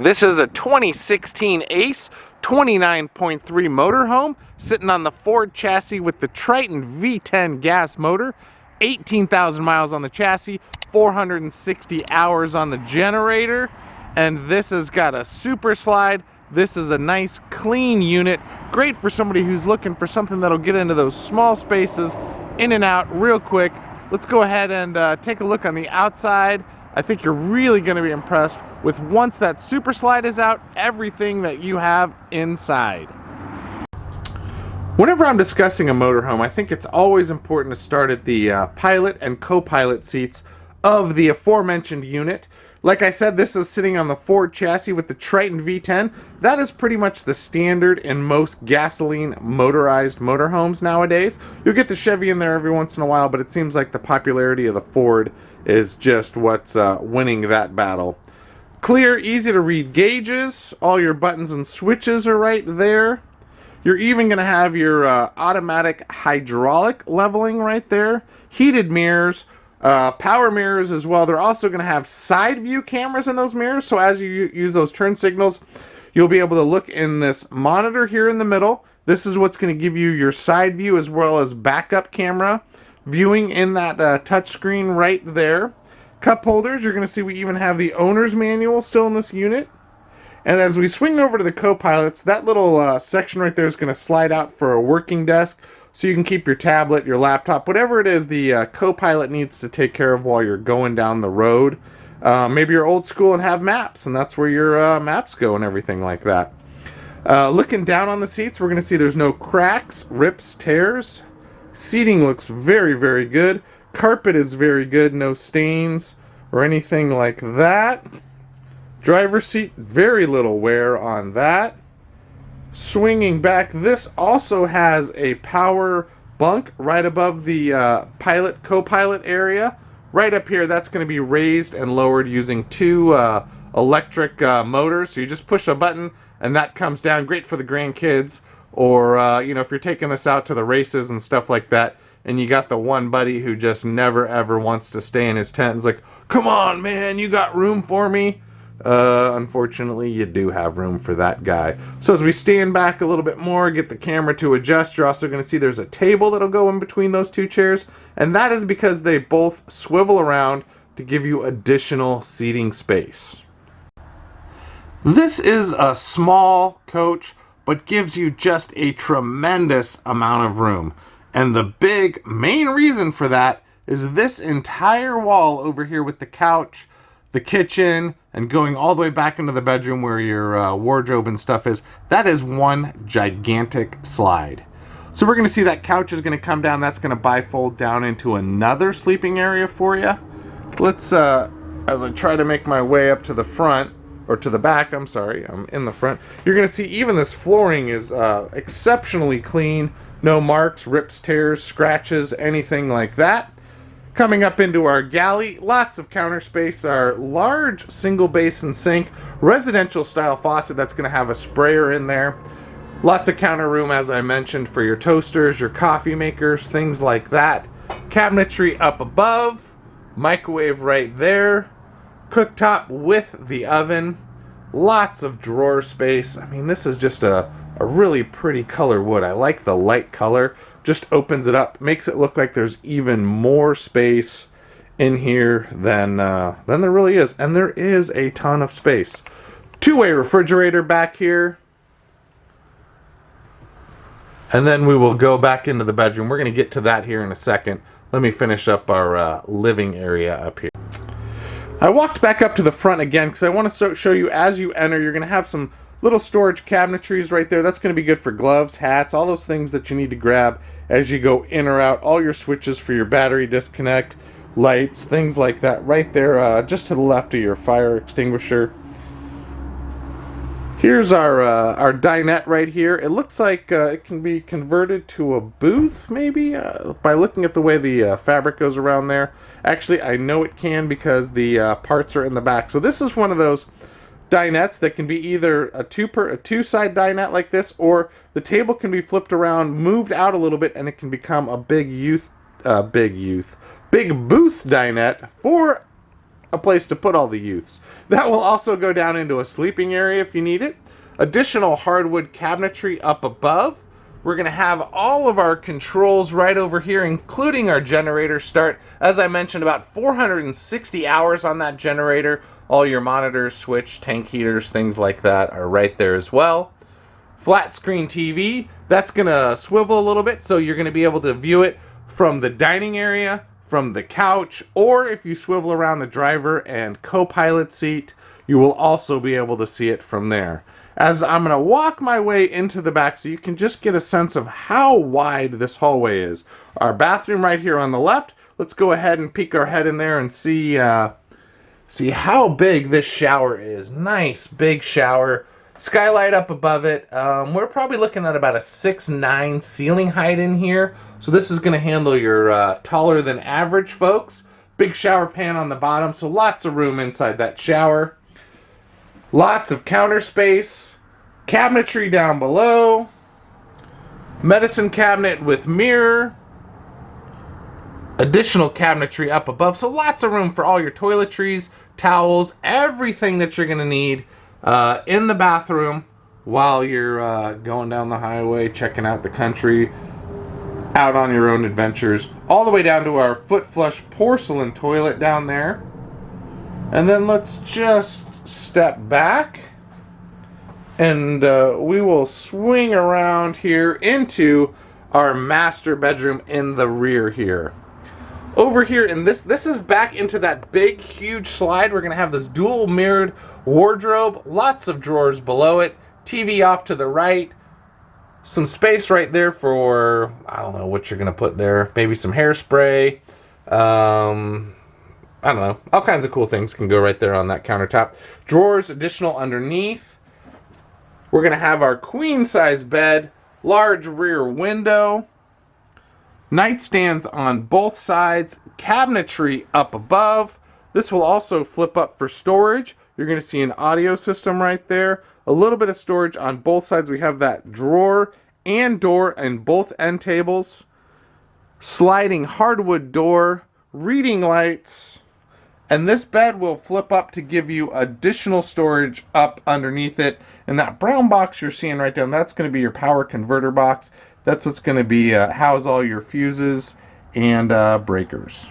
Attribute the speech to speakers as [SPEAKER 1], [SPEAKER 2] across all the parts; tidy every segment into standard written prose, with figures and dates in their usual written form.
[SPEAKER 1] This is a 2016 Ace 29.3 motorhome sitting on the Ford chassis with the Triton V10 gas motor, 18,000 miles on the chassis, 460 hours on the generator, and this has got a super slide. This is a nice clean unit, great for somebody who's looking for something that'll get into those small spaces, in and out real quick. Let's go ahead and take a look on the outside. I think you're really going to be impressed with, once that super slide is out, everything that you have inside. Whenever I'm discussing a motorhome, I think it's always important to start at the pilot and co-pilot seats of the aforementioned unit. Like I said, this is sitting on the Ford chassis with the Triton V10. That is pretty much the standard in most gasoline motorized motorhomes nowadays. You'll get the Chevy in there every once in a while, but it seems like the popularity of the Ford is just what's winning that battle. Clear, easy to read gauges. All your buttons and switches are right there. You're even going to have your automatic hydraulic leveling right there. Heated mirrors. Power mirrors as well. They're also going to have side view cameras in those mirrors, so as you use those turn signals, you'll be able to look in this monitor here in the middle. This is what's going to give you your side view as well as backup camera viewing in that touch screen right there. Cup holders, you're going to see we even have the owner's manual still in this unit. And as we swing over to the co-pilots, that little section right there is going to slide out for a working desk, so you can keep your tablet, your laptop, whatever it is the co-pilot needs to take care of while you're going down the road. Maybe you're old school and have maps, and that's where your maps go and everything like that. Looking down on the seats, we're going to see there's no cracks, rips, tears. Seating looks very, very good. Carpet is very good, no stains or anything like that. Driver's seat, very little wear on that. Swinging back, this also has a power bunk right above the pilot co-pilot area. Right up here, that's going to be raised and lowered using two electric motors. So you just push a button and that comes down. Great for the grandkids, or you know, if you're taking this out to the races and stuff like that, and you got the one buddy who just never ever wants to stay in his tent and is like, come on man, you got room for me? Unfortunately, you do have room for that guy. So as we stand back a little bit more, get the camera to adjust, you're also going to see there's a table that'll go in between those two chairs, and that is because they both swivel around to give you additional seating space. This is a small coach, but gives you just a tremendous amount of room. And the big main reason for that is this entire wall over here with the couch, the kitchen, and going all the way back into the bedroom where your wardrobe and stuff is. That is one gigantic slide. So we're going to see that couch is going to come down. That's going to bifold down into another sleeping area for you. Let's, as I try to make my way up to the front, or to the back, I'm sorry, I'm in the front. You're going to see even this flooring is exceptionally clean. No marks, rips, tears, scratches, anything like that. Coming up into our galley, lots of counter space, our large single basin sink, residential style faucet that's going to have a sprayer in there. Lots of counter room, as I mentioned, for your toasters, your coffee makers, things like that. Cabinetry up above, microwave right there, cooktop with the oven, lots of drawer space. I mean, this is just a really pretty color wood. I like the light color. Just opens it up, makes it look like there's even more space in here than there really is. And there is a ton of space. Two-way refrigerator back here. And then we will go back into the bedroom. We're going to get to that here in a second. Let me finish up our living area up here. I walked back up to the front again because I want to show you, as you enter, you're going to have some little storage cabinetries right there. That's going to be good for gloves, hats, all those things that you need to grab as you go in or out. All your switches for your battery disconnect, lights, things like that right there, just to the left of your fire extinguisher. Here's our dinette right here. It looks like it can be converted to a booth, maybe, by looking at the way the fabric goes around there. Actually, I know it can because the parts are in the back. So this is one of those dinettes that can be either a two-side dinette like this, or the table can be flipped around, moved out a little bit, and it can become a big booth dinette for a place to put all the youths. That will also go down into a sleeping area if you need it. Additional hardwood cabinetry up above. We're going to have all of our controls right over here, including our generator start. As I mentioned, about 460 hours on that generator. All your monitors, switch, tank heaters, things like that are right there as well. Flat screen TV, that's going to swivel a little bit, so you're going to be able to view it from the dining area, from the couch, or if you swivel around the driver and co-pilot seat, you will also be able to see it from there. As I'm going to walk my way into the back so you can just get a sense of how wide this hallway is. Our bathroom right here on the left. Let's go ahead and peek our head in there and see how big this shower is. Nice big shower. Skylight up above it. We're probably looking at about a 6'9" ceiling height in here. So this is going to handle your taller than average folks. Big shower pan on the bottom, so lots of room inside that shower. Lots of counter space. Cabinetry down below. Medicine cabinet with mirror. Additional cabinetry up above. So lots of room for all your toiletries, towels, everything that you're going to need in the bathroom while you're going down the highway, checking out the country, out on your own adventures. All the way down to our foot flush porcelain toilet down there. And then let's just step back and we will swing around here into our master bedroom in the rear here. Over here, and this is back into that big huge slide. We're gonna have this dual mirrored wardrobe, lots of drawers below it, TV off to the right, some space right there for, I don't know what you're gonna put there, maybe some hairspray, I don't know, all kinds of cool things can go right there on that countertop. Drawers additional underneath. We're going to have our queen size bed, large rear window, nightstands on both sides, cabinetry up above. This will also flip up for storage. You're going to see an audio system right there. A little bit of storage on both sides. We have that drawer and door and both end tables. Sliding hardwood door, reading lights. And this bed will flip up to give you additional storage up underneath it. And that brown box you're seeing right down, that's going to be your power converter box. That's what's going to be house all your fuses and breakers.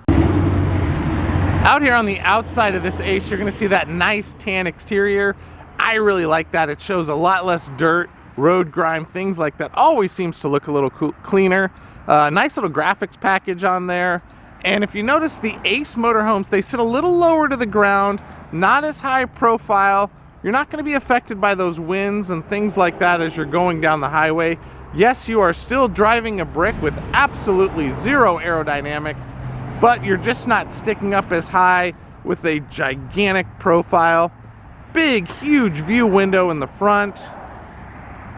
[SPEAKER 1] Out here on the outside of this Ace, you're going to see that nice tan exterior. I really like that. It shows a lot less dirt, road grime, things like that. Always seems to look a little cleaner. Nice little graphics package on there. And if you notice, the Ace motorhomes, they sit a little lower to the ground, not as high profile. You're not going to be affected by those winds and things like that as you're going down the highway. Yes, you are still driving a brick with absolutely zero aerodynamics, but you're just not sticking up as high with a gigantic profile. Big, huge view window in the front.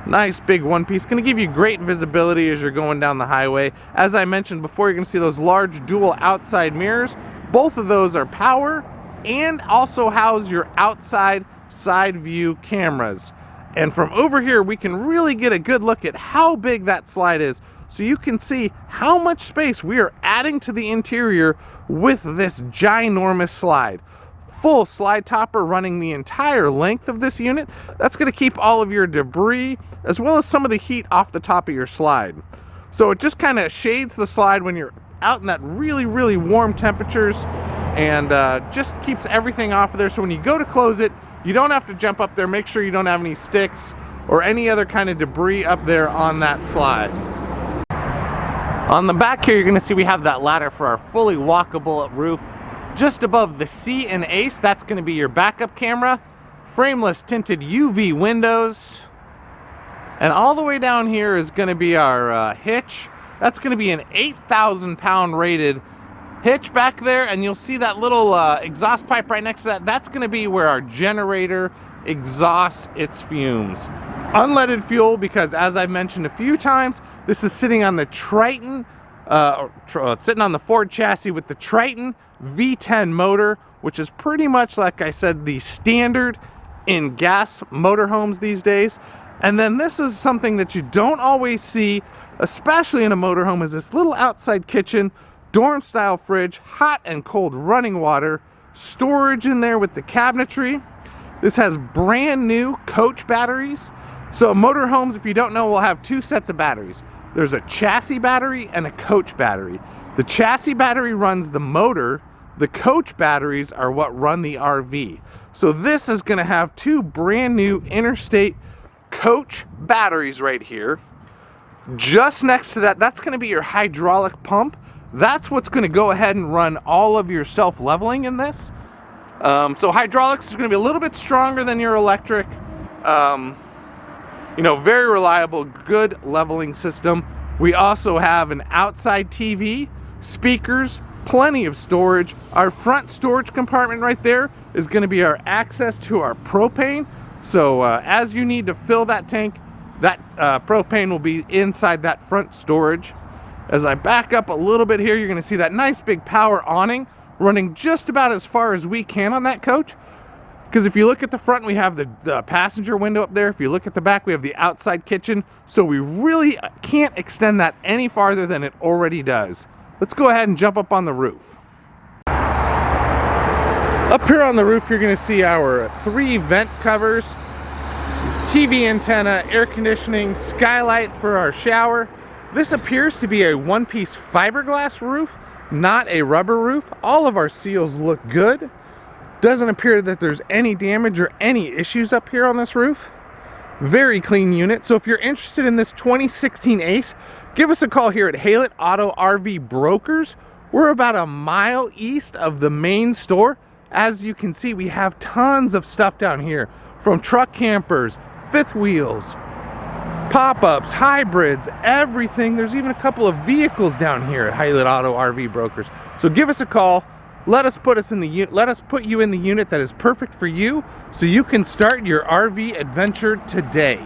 [SPEAKER 1] Nice big one piece, going to give you great visibility as you're going down the highway. As I mentioned before, you're going to see those large dual outside mirrors. Both of those are power and also house your outside side view cameras. And from over here, we can really get a good look at how big that slide is, so you can see how much space we are adding to the interior with this ginormous slide. Full slide topper running the entire length of this unit. That's going to keep all of your debris as well as some of the heat off the top of your slide. So it just kind of shades the slide when you're out in that really, really warm temperatures, and just keeps everything off of there. So when you go to close it, you don't have to jump up there. Make sure you don't have any sticks or any other kind of debris up there on that slide. On the back here, you're going to see we have that ladder for our fully walkable roof. Just above the C and Ace, that's going to be your backup camera. Frameless tinted UV windows. And all the way down here is going to be our hitch. That's going to be an 8,000 pound rated hitch back there. And you'll see that little exhaust pipe right next to that. That's going to be where our generator exhausts its fumes. Unleaded fuel, because as I've mentioned a few times, this is sitting on the Triton, it's sitting on the Ford chassis with the Triton V10 motor, which is pretty much, like I said, the standard in gas motorhomes these days. And then this is something that you don't always see, especially in a motorhome, is this little outside kitchen. dorm style fridge, hot and cold running water, storage in there with the cabinetry. This has brand new Coach batteries. So motorhomes, if you don't know, will have two sets of batteries. There's a chassis battery and a Coach battery. The chassis battery runs the motor. The Coach batteries are what run the RV. So this is going to have two brand new Interstate Coach batteries right here. Just next to that, that's going to be your hydraulic pump. That's what's going to go ahead and run all of your self-leveling in this. So hydraulics is going to be a little bit stronger than your electric. You know, very reliable, good leveling system. We also have an outside TV, speakers, plenty of storage. Our front storage compartment right there is going to be our access to our propane. So as you need to fill that tank, that propane will be inside that front storage. As I back up a little bit here, you're going to see that nice big power awning running just about as far as we can on that coach. Because if you look at the front, we have the passenger window up there. If you look at the back, we have the outside kitchen. So we really can't extend that any farther than it already does. Let's go ahead and jump up on the roof. Up here on the roof, you're going to see our 3 vent covers, TV antenna, air conditioning, skylight for our shower. This appears to be a one-piece fiberglass roof, not a rubber roof. All of our seals look good. Doesn't appear that there's any damage or any issues up here on this roof. Very clean unit. So if you're interested in this 2016 Ace, give us a call here at Haylett Auto RV Brokers. We're about a mile east of the main store. As you can see, we have tons of stuff down here, from truck campers, fifth wheels, pop-ups, hybrids, everything. There's even a couple of vehicles down here at Haylett Auto RV Brokers. So give us a call. Let us put you in the unit that is perfect for you, so you can start your RV adventure today.